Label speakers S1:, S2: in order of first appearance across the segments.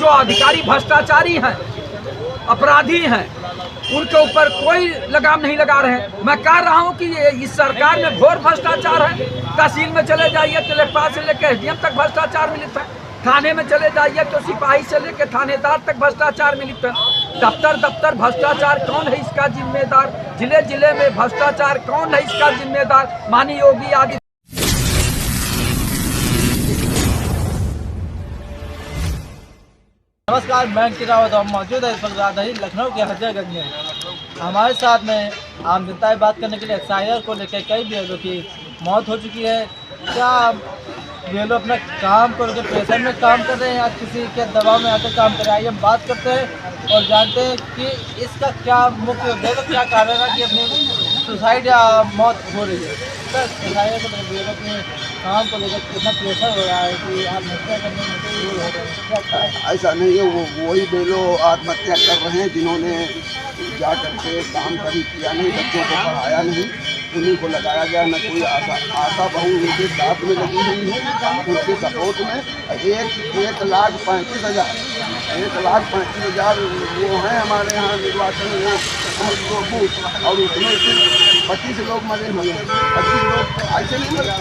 S1: जो अधिकारी भ्रष्टाचारी हैं, अपराधी हैं, उनके ऊपर कोई लगाम नहीं लगा रहे हैं। मैं कह रहा हूं कि इस सरकार में घोर भ्रष्टाचार है। तहसील में चले जाइए तो लेखपाल से लेकर एसडीएम तक भ्रष्टाचार मिलित है। थाने में चले जाइए तो सिपाही से लेकर थानेदार तक भ्रष्टाचार मिलित है। दफ्तर दफ्तर भ्रष्टाचार, कौन है इसका जिम्मेदार? जिले जिले में भ्रष्टाचार, कौन है इसका जिम्मेदार? माननीय योगी आदि।
S2: नमस्कार, मैं अंकित रावत मौजूद है इस वक्त राजधानी लखनऊ के हजरतगंज में। हमारे साथ में आम जनता से बात करने के लिए एसआईआर को लेकर कई बीएलओ की मौत हो चुकी है। क्या बीएलओ अपना काम करके प्रेशर में काम कर रहे हैं या किसी के दबाव में आकर काम कर रहे हैं? आइए हम बात करते हैं और जानते हैं कि इसका क्या मुख्य उद्देश्य, क्या कारण है कि अपनी सुसाइड या मौत हो रही है। सर, एसआईआर को बीएलओ के काम को लेकर कितना प्रेशर हो रहा है कि आत्महत्या करने में हो रहा है?
S3: ऐसा नहीं है, वही बेलो आत्महत्या कर रहे हैं जिन्होंने जा करके काम कभी किया नहीं, बच्चों को पढ़ाया नहीं, उन्हीं को लगाया गया। न कोई आशा बहू उनके साथ में लगी हुई है, उनके सपोर्ट में 1,35,000 वो हैं हमारे यहाँ निर्वाचन वो बूथ, और उसमें सिर्फ 25 लोग मरे हुए हैं। 25 लोग ऐसे नहीं मरे,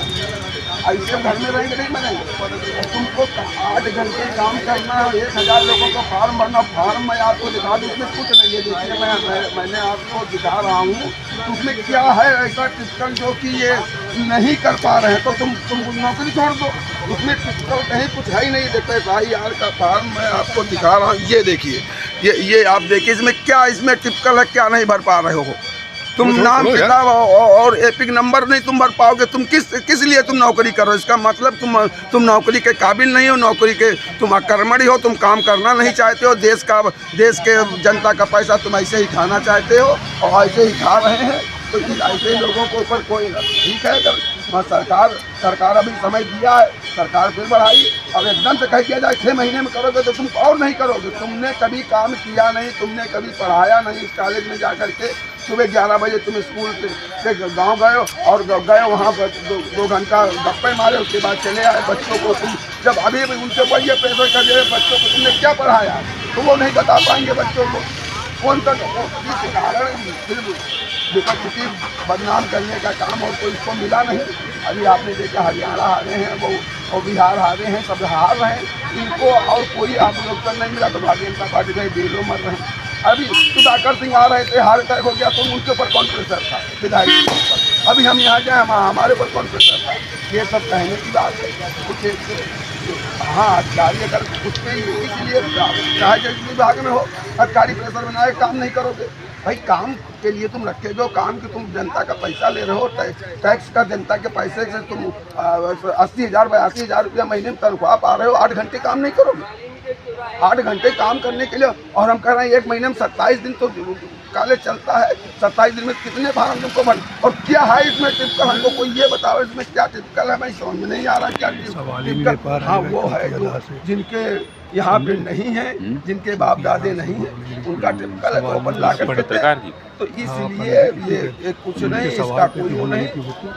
S3: ऐसे घर में रहेंगे नहीं मरेंगे। तुमको 8 घंटे काम करना है, 1,000 लोगों को फार्म भरना। फार्म मैं आपको दिखा दूँ, उसमें कुछ नहीं है। देखिए मैंने आपको दिखा रहा हूँ, तो उसमें क्या है ऐसा टिपिकल जो कि ये नहीं कर पा रहे हैं, तो तुम नौकरी छोड़ दो। उसमें टिपिकल कहीं कुछ है ही नहीं। देखो SIR का फार्म मैं आपको दिखा रहा हूँ, ये देखिए, ये आप देखिए इसमें क्या इसमें टिपिकल है, क्या नहीं भर पा रहे हो। तुम नाम किताब और एपिक नंबर नहीं तुम भर पाओगे। तुम किस लिए तुम नौकरी कर रहे हो? इसका मतलब तुम नौकरी के काबिल नहीं हो, नौकरी के तुम अकर्मणी हो, तुम काम करना नहीं चाहते हो। देश के जनता का पैसा तुम ऐसे ही खाना चाहते हो और ऐसे ही खा रहे हैं। तो ऐसे लोगों के ऊपर कोई ठीक है। सरकार अभी समय दिया है, सरकार फिर बढ़ाई। अब एकदम से कह दिया जाए 6 महीने में करोगे तो तुम और नहीं करोगे। तुमने कभी काम किया नहीं, तुमने कभी पढ़ाया नहीं। इस कॉलेज में जा कर के सुबह 11 बजे तुम स्कूल से गांव गए और गए वहाँ पर 2 घंटा गप्पे मारे, उसके बाद चले आए। बच्चों को तुम जब अभी उनके ऊपर ये प्रेशर कर दिए, बच्चों को तुमने क्या पढ़ाया तो वो नहीं बता पाएंगे बच्चों को। कौन सा कारण विपक्ष बदनाम करने का काम और कोई इसको मिला नहीं। अभी आपने देखा हरियाणा हारे हैं, वो और बिहार हारे हैं, सब हार रहे हैं। इनको और कोई आप लोग पर नहीं मिला तो भारतीय जनता पार्टी में बेलो मर रहे हैं। अभी सुधाकर सिंह आ रहे थे, हार तय हो गया, तो उनके ऊपर कौन प्रेशर था विधायक के ऊपर। अभी हम यहाँ जाए, हमारे ऊपर कौन प्रेशर था? ये सब कहने की बात है। कुछ हाँ, अधिकारी अगर कुछ भी इसलिए चाहे जिस विभाग में हो, अधिकारी प्रेशर बनाए काम नहीं करोगे। भाई काम के लिए तुम रखे जो काम कि तुम जनता का पैसा ले रहे हो, टैक्स का जनता के पैसे से तुम 80,000 82,000 रुपया महीने में तनख्वाह पा रहे हो। 8 घंटे काम नहीं करोगे। 8 घंटे काम करने के लिए, और हम कह रहे हैं 1 महीने में 27 दिन तो कॉलेज चलता है। 27 दिन में कितने फार्म तुमको भर, और क्या है इसमें टिपिकल? हमको कोई ये बताओ इसमें क्या टिपिकल है। मैं समझ में नहीं आ रहा क्या टिपिकल। हाँ, वो है जो जिनके यहाँ पे नहीं है, जिनके बाप दादे नहीं है, उनका टिपिकल है तो अपन ला कर पत्रकार की। तो इसलिए ये कुछ नहीं, इसका कोई वो नहीं।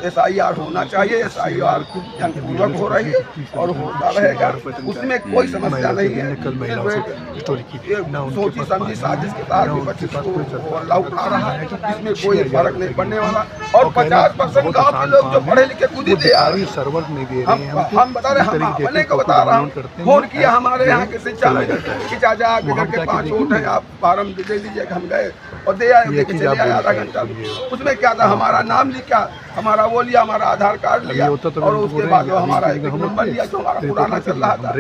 S3: SIR होना चाहिए, SIR जनपूर्वक हो रही है और होता रहेगा, उसमें कोई समस्या नहीं है। सोची समझी साजिश के तहत विपक्ष को लाभ उठा रहा है, इसमें कोई फर्क नहीं पड़ने वाला। और 50% गाँव के लोग जो पढ़े लिखे खुद ही तैयार, हम बता रहे, हम अपने को बता रहा हूँ। फोन किया हमारे यहाँ के शिक्षा में कि चाचा आपके घर के 5 वोट हैं, आप फार्म दे दीजिए। हम गए और दे आए, चले आए आधा घंटा। उसमें क्या था, हमारा नाम लिखा, हमारा वो लिया, हमारा आधार कार्ड लिया, और उसके बाद हमारा एपिक नंबर लिया जो हमारा पुराना चल रहा था,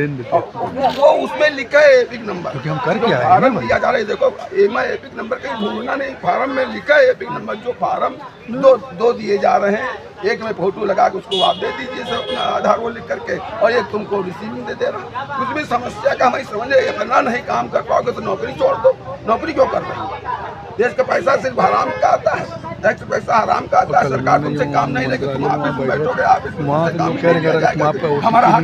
S3: वो उसमें लिखा है एपिक नंबर। फार्म दिया जा रहा है, देखो मैं एपिक नंबर कहीं ढूंढना नहीं, फार्म में लिखा है एपिक नंबर। जो फार्म दो दिए जा रहे हैं, एक में फोटो लगा के उसको आप दे दीजिए सब अपना आधार वो लिख करके, और एक तुमको रिसीविंग दे रहा। कुछ भी समस्या का हमें समझ इतना नहीं काम कर पाओगे तो नौकरी छोड़ दो। नौकरी क्यों कर रहे हो? देश का पैसा सिर्फ हराम का आता है, टैक्स पैसा हराम का आता है। सरकार तुमसे काम नहीं लेगी, तुम ऑफिस में बैठोगे, ऑफिस में हमारा हक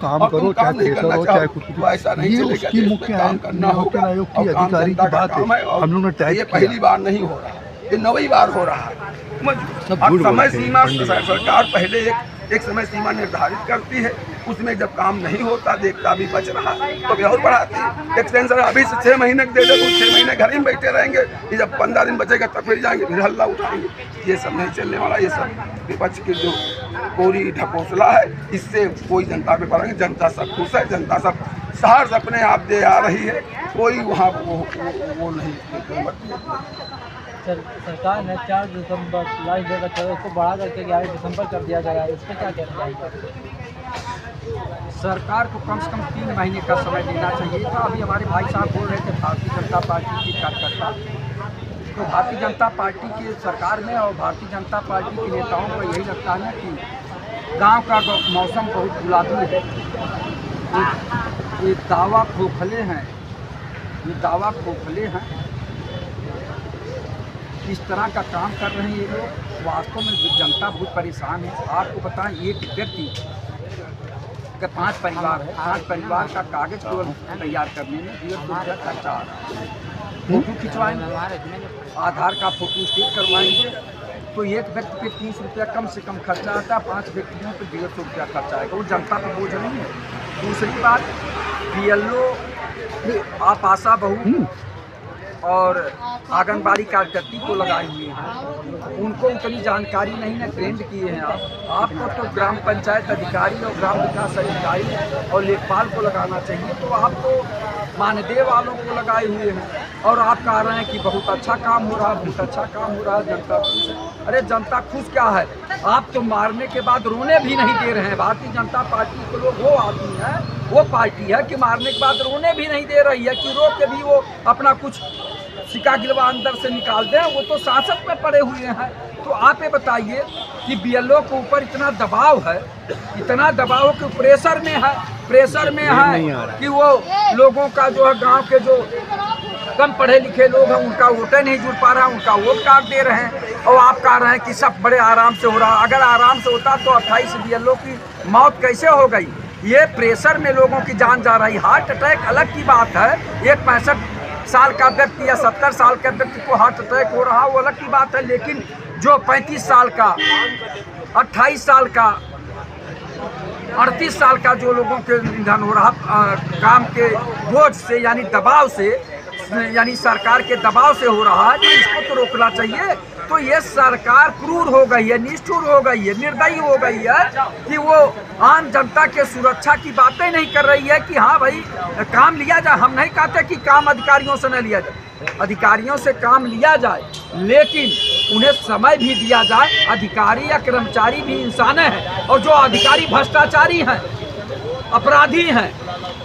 S3: काम करो, चाहे प्रेशर हो चाहे कुछ। ऐसा नहीं, उसकी मुख्य आयोग की अधिकारी की बात है। हम लोग ने तय, पहली बार नहीं हो रहा, ये 9वीं बार हो रहा है। समय सीमा सरकार पहले एक समय सीमा निर्धारित करती है, उसमें जब काम नहीं होता, देखता भी बच रहा तो भी और बढ़ाती। एक्सटेंशन अभी से 6 महीने दे दे तो 6 महीने घर ही में बैठे रहेंगे, ये जब 15 दिन बचेगा तब फिर जाएंगे, फिर हल्ला उठाएंगे। ये सब नहीं चलने वाला। ये सब विपक्ष की जो पूरी ढकोसला है, इससे कोई जनता पे पड़ेंगे। जनता सब खुश है, जनता सब शहर अपने आप दे आ रही है, कोई वहाँ वो नहीं।
S2: सरकार ने 4 दिसंबर लास्ट डेट रखा है, उसको बढ़ा करके 11 दिसंबर कर दिया गया है। इस पर क्या कहना चाहिए?
S1: सरकार को कम से कम 3 महीने का समय देना चाहिए था। अभी हमारे भाई साहब बोल रहे थे भारतीय जनता पार्टी की कार्यकर्ता, तो भारतीय जनता पार्टी की सरकार में और भारतीय जनता पार्टी के नेताओं को यही लगता है ना कि गांव का मौसम बहुत गुलाबी है। ये दावा खोखले हैं, ये दावा खोखले हैं। इस तरह का काम कर रहे हैं ये लोग। वास्तव में जनता बहुत परेशान है। आपको बताएं, एक व्यक्ति का 5 परिवार है, 5 परिवार का कागज केवल तैयार करने में 1.5 रुपया खर्चा आ रहा है। फोटो खिंचवाएंगे, आधार का फोटो स्टेट करवाएंगे, तो एक व्यक्ति पे 30 रुपया कम से कम खर्चा आता है, 5 व्यक्तियों पे 150 रुपया खर्चा आएगा। वो जनता पे बोझ नहीं है। दूसरी बात, BLO आप आशा बहू और आंगनबाड़ी कार्यकर्ती को लगाए हुए हैं, उनको उतनी जानकारी नहीं ना ट्रेंड किए हैं आपको तो ग्राम पंचायत अधिकारी और ग्राम विकास अधिकारी और लेखपाल को लगाना चाहिए। तो आप तो मानदेय वालों को लगाए हुए हैं और आप कह रहे हैं कि बहुत अच्छा काम हो रहा है, बहुत अच्छा काम हो रहा है, जनता खुश है। अरे जनता खुश क्या है, आप तो मारने के बाद रोने भी नहीं दे रहे हैं। भारतीय जनता पार्टी के लोग वो आदमी है, वो पार्टी है कि मारने के बाद रोने भी नहीं दे रही है कि रो के भी वो अपना कुछ सिक्का गिलवा अंदर से निकाल दें। वो तो सांसद में पड़े हुए हैं। तो आप ये बताइए कि BLO के ऊपर इतना दबाव है, इतना दबाव कि प्रेशर में है कि वो लोगों का जो है गांव के जो कम पढ़े लिखे लोग हैं उनका वोटें नहीं जुड़ पा रहा, उनका वोट काट दे रहे हैं। और आप कह रहे हैं कि सब बड़े आराम से हो रहा। अगर आराम से होता तो 28 BLO की मौत कैसे हो गई? ये प्रेशर में लोगों की जान जा रही। हार्ट अटैक अलग की बात है, एक 65 साल का व्यक्ति या 70 साल के व्यक्ति को हार्ट अटैक हो रहा वो अलग की बात है, लेकिन जो 35 साल का, 28 साल का, 38 साल का जो लोगों के निधन हो रहा काम के बोझ से यानी दबाव से, यानी सरकार के दबाव से हो रहा है, तो इसको तो रोकना चाहिए। तो ये सरकार क्रूर हो गई है, निष्ठुर हो गई है, निर्दयी हो गई है कि वो आम जनता के सुरक्षा की बातें नहीं कर रही है कि हाँ भाई काम लिया जाए। हम नहीं कहते कि काम अधिकारियों से न लिया जाए, अधिकारियों से काम लिया जाए, लेकिन उन्हें समय भी दिया जाए। अधिकारी या कर्मचारी भी इंसान हैं और जो अधिकारी भ्रष्टाचारी हैं, अपराधी हैं,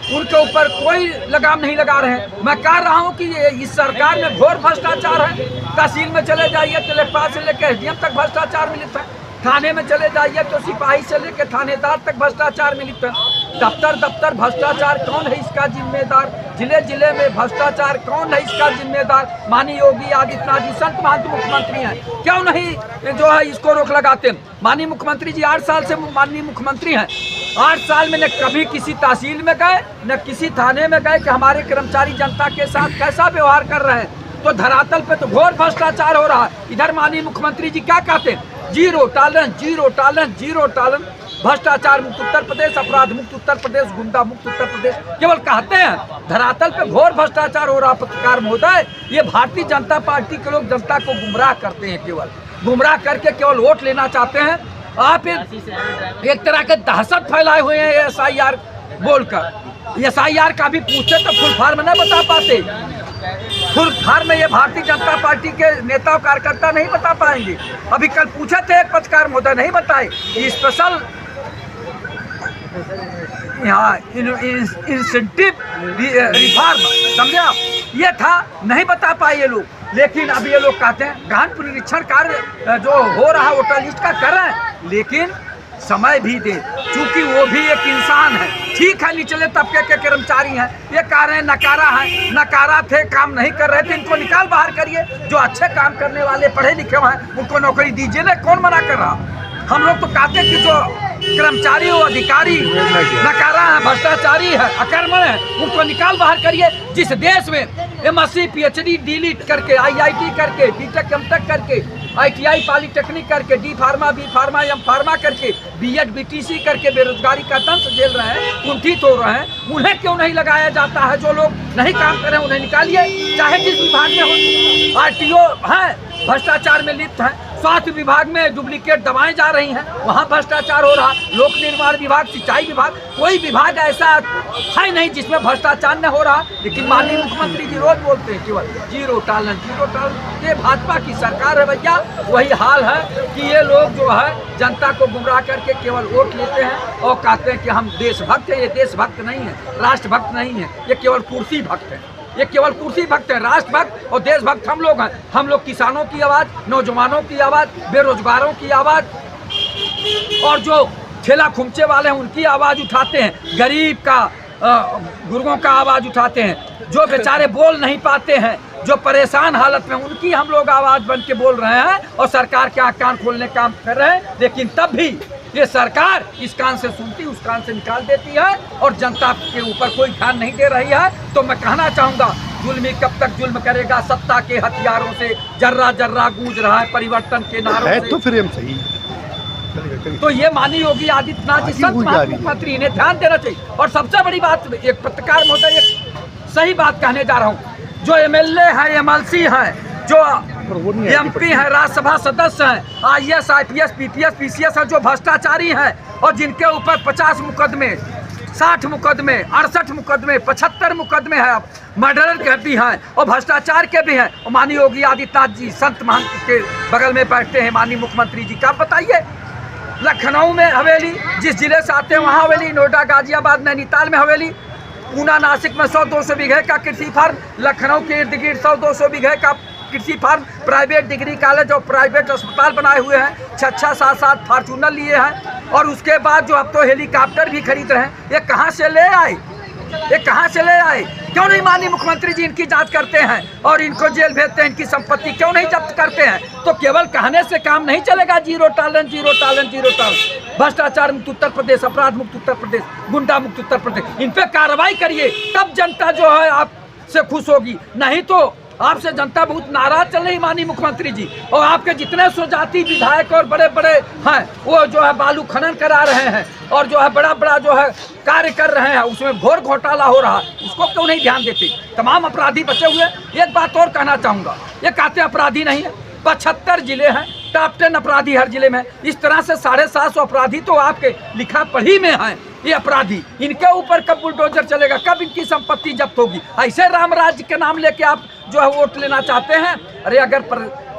S1: उनके ऊपर कोई लगाम नहीं लगा रहे हैं। मैं कह रहा हूं कि इस सरकार में घोर भ्रष्टाचार है। तहसील में चले जाइए तो लेखपाल से लेकर SDM तक भ्रष्टाचार मिलित है। थाने में चले जाइए तो सिपाही से लेकर थानेदार तक भ्रष्टाचार मिलित है। दफ्तर भ्रष्टाचार, कौन है इसका जिम्मेदार? जिले में भ्रष्टाचार, कौन है इसका जिम्मेदार? माननीय योगी आदित्यनाथ जी संत महंत मुख्यमंत्री हैं, क्यों नहीं जो है इसको रोक लगाते? माननीय मुख्यमंत्री जी 8 साल से माननीय मुख्यमंत्री हैं। 8 साल में न कभी किसी तहसील में गए, न किसी थाने में गए कि हमारे कर्मचारी जनता के साथ कैसा व्यवहार कर रहे हैं। तो धरातल पे तो घोर भ्रष्टाचार हो रहा है। इधर माननीय मुख्यमंत्री जी क्या कहते हैं? जीरो टॉलरेंस, भ्रष्टाचार मुक्त उत्तर प्रदेश, अपराध मुक्त उत्तर प्रदेश, गुंडा मुक्त उत्तर प्रदेश केवल कहते हैं। धरातल पे घोर भ्रष्टाचार हो रहा। पत्रकार महोदय, ये भारतीय जनता पार्टी के लोग जनता को गुमराह करते हैं, केवल गुमराह करके केवल वोट लेना चाहते हैं। आप एक तरह के दहशत फैलाए हुए हैं SIR बोलकर। SIR का भी पूछे तो फुल फॉर्म नहीं बता पाते। फुल फॉर्म में ये भारतीय जनता पार्टी के नेता कार्यकर्ता नहीं बता पाएंगे। अभी कल पूछे थे एक पत्रकार महोदय, नहीं बताए। स्पेशल यहाँ इंसेंटिव रिफॉर्म, समझे आप, ये था, नहीं बता पाए ये लोग। लेकिन अब ये लोग कहते हैं गहन निरीक्षण कार्य जो हो रहा वोटर लिस्ट का कर रहे हैं, लेकिन समय भी दे, चूंकि वो भी एक इंसान है। ठीक है, निचले तबके के कर्मचारी हैं, ये कह रहे हैं नकारा है, नकारा थे, काम नहीं कर रहे थे, इनको निकाल बाहर करिए। जो अच्छे काम करने वाले पढ़े लिखे हैं उनको नौकरी दीजिए ना, कौन मना कर रहा? हम लोग तो कहते हैं कि जो कर्मचारी हो, अधिकारी नकारा है, भ्रष्टाचारी है, अकर्मण है, उनको निकाल बाहर करिए। जिस देश में MSc PhD डीलिट करके, IIT करके, BTech MTech करके, ITI पॉलिटेक्निक करके, D pharma B pharma M pharma करके, B.Ed BTC करके बेरोजगारी का दंश झेल रहे हैं, कुंठित हो रहे हैं, उन्हें क्यों नहीं लगाया जाता है? जो लोग नहीं काम कर रहे हैं उन्हें निकालिए, चाहे जिस विभाग में हो। RTO हैं भ्रष्टाचार में लिप्त हैं, स्वास्थ्य विभाग में डुप्लीकेट दवाएं जा रही हैं, वहाँ भ्रष्टाचार हो रहा, लोक निर्माण विभाग, सिंचाई विभाग, कोई विभाग ऐसा है नहीं जिसमें भ्रष्टाचार न हो रहा। लेकिन माननीय मुख्यमंत्री जी रोज बोलते हैं केवल जीरो टॉलरेंस, जीरो टॉलरेंस। ये भाजपा की सरकार है भैया। वही हाल है कि ये लोग जो है जनता को गुमराह करके केवल वोट लेते हैं और कहते हैं कि हम देशभक्त है। ये देशभक्त नहीं है, राष्ट्रभक्त नहीं है, ये केवल कुर्सी भक्त है। ये केवल कुर्सी भक्त है। राष्ट्रभक्त और देशभक्त हम लोग हैं। हम लोग किसानों की आवाज़, नौजवानों की आवाज़, बेरोजगारों की आवाज़ और जो ठेला खुमचे वाले हैं उनकी आवाज़ उठाते हैं, गरीब का गुर्गों का आवाज़ उठाते हैं, जो बेचारे बोल नहीं पाते हैं, जो परेशान हालत में, उनकी हम लोग आवाज़ बन के बोल रहे हैं और सरकार के आँख कान खोलने का काम कर रहे हैं। लेकिन तब भी ये सरकार इस कान से सुनती उस कान से निकाल देती है और जनता के ऊपर कोई ध्यान नहीं दे रही है। तो मैं कहना चाहूँगा, जुल्मी कब तक जुल्म करेगा? सत्ता के हथियारों से जर्रा जर्रा गूंज रहा है परिवर्तन के नारों से।
S4: तो फिर हम सही
S1: तो ये माननीय योगी आदित्यनाथ जी संत मुख्यमंत्री इन्हें ध्यान देना चाहिए। और सबसे बड़ी बात, एक पत्रकार महोदय एक सही बात कहने जा रहा हूँ, जो MLA है, MLC है, जो MP है, राज्यसभा सदस्य हैं, IAS IPS PPS PCS है, जो भ्रष्टाचारी हैं और जिनके ऊपर 50 मुकदमे, 60 मुकदमे, 68 मुकदमे, 75 मुकदमे हैं, मर्डर के भी हैं और भ्रष्टाचार के भी हैं। और माननीय योगी आदित्यनाथ जी संत महंत के बगल में बैठते हैं माननीय मुख्यमंत्री जी। क्या बताइए, लखनऊ में हवेली, जिस जिले से आते हैं वहाँ हवेली, नोएडा, गाजियाबाद, नैनीताल में हवेली, पूना, नासिक में 100-200 बीघे का कृषि फार्म, लखनऊ के इर्द गिर्द 100-200 बीघे का कृषि फार्म, प्राइवेट डिग्री कॉलेज और प्राइवेट अस्पताल बनाए हुए हैं, 6-6, 7-7 फॉर्चूनर लिए हैं और उसके बाद जो अब तो हेलीकॉप्टर भी खरीद रहे हैं। ये कहाँ से ले आए? ये कहाँ से ले आए? क्यों नहीं माननीय मुख्यमंत्री जी इनकी जांच करते हैं और इनको जेल भेजते हैं? इनकी संपत्ति क्यों नहीं जब्त करते हैं? तो केवल कहने से काम नहीं चलेगा। Zero tolerance, zero tolerance, zero tolerance. भ्रष्टाचार मुक्त उत्तर प्रदेश, अपराध मुक्त उत्तर प्रदेश, गुंडा मुक्त उत्तर प्रदेश, इन पे कार्रवाई करिए, तब जनता जो है आपसे खुश होगी। नहीं तो आपसे जनता बहुत नाराज चल रही माननीय मुख्यमंत्री जी। और आपके जितने स्वजाति विधायक और बड़े बड़े हैं वो जो है बालू खनन करा रहे हैं और जो है बड़ा बड़ा जो है कार्य कर रहे हैं, उसमें घोर घोटाला हो रहा है, उसको क्यों नहीं ध्यान देते? तमाम अपराधी बचे हुए। एक बात और कहना चाहूँगा, ये कहते अपराधी नहीं है, 75 जिले हैं, टॉप 10 अपराधी हर जिले में। इस तरह से 750 अपराधी तो आपके लिखा पढ़ी में हैं। ये अपराधी, इनके ऊपर कब बुलडोजर चलेगा? कब इनकी संपत्ति जब्त होगी? ऐसे राम राज्य के नाम लेके आप जो है वोट लेना चाहते हैं? अरे अगर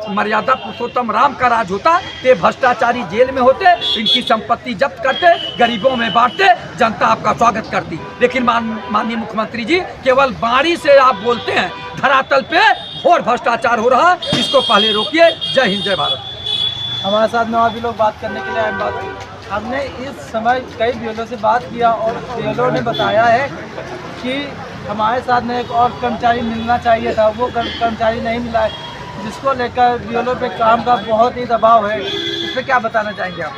S1: मर्यादा पुरुषोत्तम राम का राज होता तो भ्रष्टाचारी जेल में होते, इनकी संपत्ति जब्त करते, गरीबों में बांटते, जनता आपका स्वागत करती। लेकिन माननीय मुख्यमंत्री जी केवल बाणी से आप बोलते हैं, धरातल पे और भ्रष्टाचार हो रहा, इसको पहले रोकिए। जय हिंद, जय भारत।
S2: हमारे साथ में और भी लोग बात करने के लिए आए। हमने इस समय कई BLO से बात किया और BLO ने बताया है कि हमारे साथ में एक और कर्मचारी मिलना चाहिए था, वो कर्मचारी नहीं मिला है, जिसको लेकर BLO पे काम का बहुत ही दबाव है। इस पर क्या बताना चाहेंगे आप?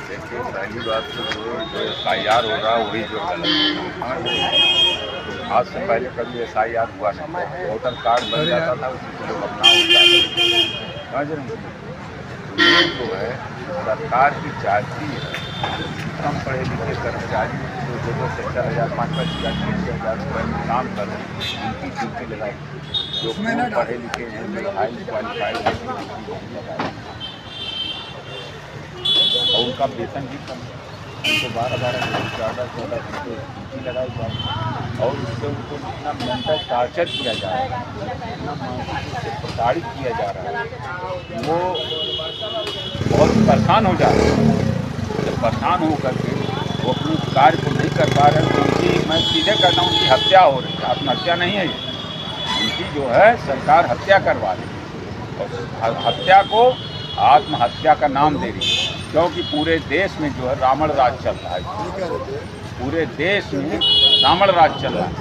S5: देखिए, पहली बात तो जो SIR हो रहा है वही जो गलत है। आज से पहले कभी SIR हुआ नहीं, वोटर कार्ड बन जाता था, उसी को अपना होता है। जो है सरकार की चाहती है कम पढ़े लिखे कर्मचारी जो 2-4 हज़ार, 5-5 हज़ार, 6 हज़ार रुपये में काम कर रहे हैं, उनकी ड्यूटी लगाई। जो पढ़े लिखे हैं, हाई क्वालिफाइड और उनका वेतन भी कम, उनको 12-12, 14-14 घंटे ड्यूटी लगाई जाए और उससे उनको इतना मेंटल टार्चर किया जा रहा है, इतना मानसिक प्रताड़ित किया जा रहा है, वो बहुत परेशान हो जा रहे हैं। जब परेशान हो करके वो अपने कार्य को नहीं कर पा रहे हैं तो उनकी, मैं सीधे कहता हूँ, उनकी हत्या हो रही है। आत्महत्या नहीं है ये, उनकी जो है सरकार हत्या करवा रही है और हत्या को आत्महत्या का नाम दे रही है। क्योंकि पूरे देश में जो है रावण राज चल रहा है, पूरे देश में रावण राज चल रहा है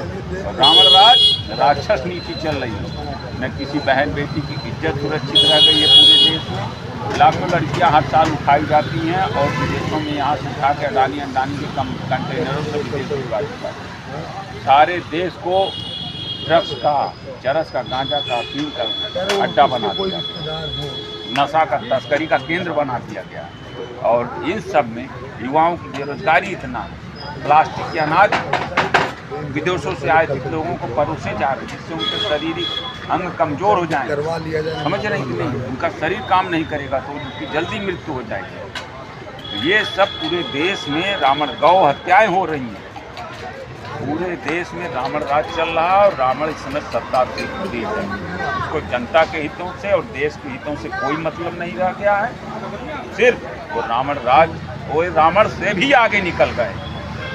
S5: और रावण राज राक्षस नीति चल रही है। न किसी बहन बेटी की इज्जत सुरक्षित रह गई है पूरे देश में। लाखों लड़कियां हर साल उठाई जाती हैं और विदेशों में यहाँ से उठा के अंडानी के कंटेनरों से विदेश भिजवा देता है। सारे देश को ड्रग्स का, चरस का, गांजा का, अफीम का अड्डा बना दिया, नशा का तस्करी का केंद्र बना दिया गया। और इन सब में युवाओं की बेरोजगारी इतना, प्लास्टिक के अनाज विदेशों से आए लोगों को परोसे जा रहे, जिससे उनके शारीरिक अंग कमजोर हो जाएं, समझ रहे हैं कि नहीं, उनका शरीर काम नहीं करेगा तो उनकी जल्दी मृत्यु हो जाएगी। ये सब पूरे देश में रावण गौ हत्याएं हो रही हैं, पूरे देश में रावण राज चल रहा है और रावण इस समय सत्ता से प्रदेश है। उसको जनता के हितों से और देश के हितों से कोई मतलब नहीं रह गया है, सिर्फ वो रावण राज, वो रावण से भी आगे निकल गए,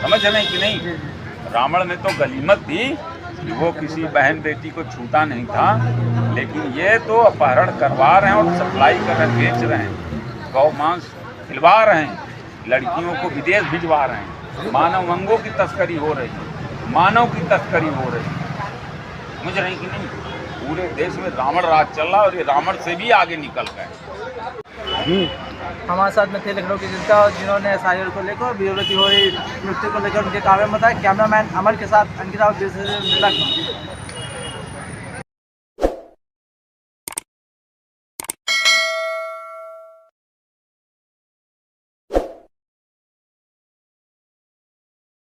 S5: समझ रहे हैं कि नहीं। रावण ने तो गनीमत दी कि वो किसी बहन बेटी को छूटा नहीं था, लेकिन ये तो अपहरण करवा रहे हैं और सप्लाई कर रहे हैं, बेच रहे हैं, गौ मांस खिलवा रहे हैं, लड़कियों को विदेश भिजवा रहे हैं, मानव अंगों की तस्करी हो रही है, मानव की तस्करी हो रही है, समझ रहे हैं कि नहीं। पूरे देश में रावण राज चल रहा है और ये रावण से भी आगे निकल गए।
S2: हमारे साथ में थे लखनऊ की जनता, जिन्होंने SIR को लेकर बीओलो की हुई मृत्यु को लेकर उनके कार्य में बताया। कैमरामैन अमर के साथ अंकिता लखनऊ।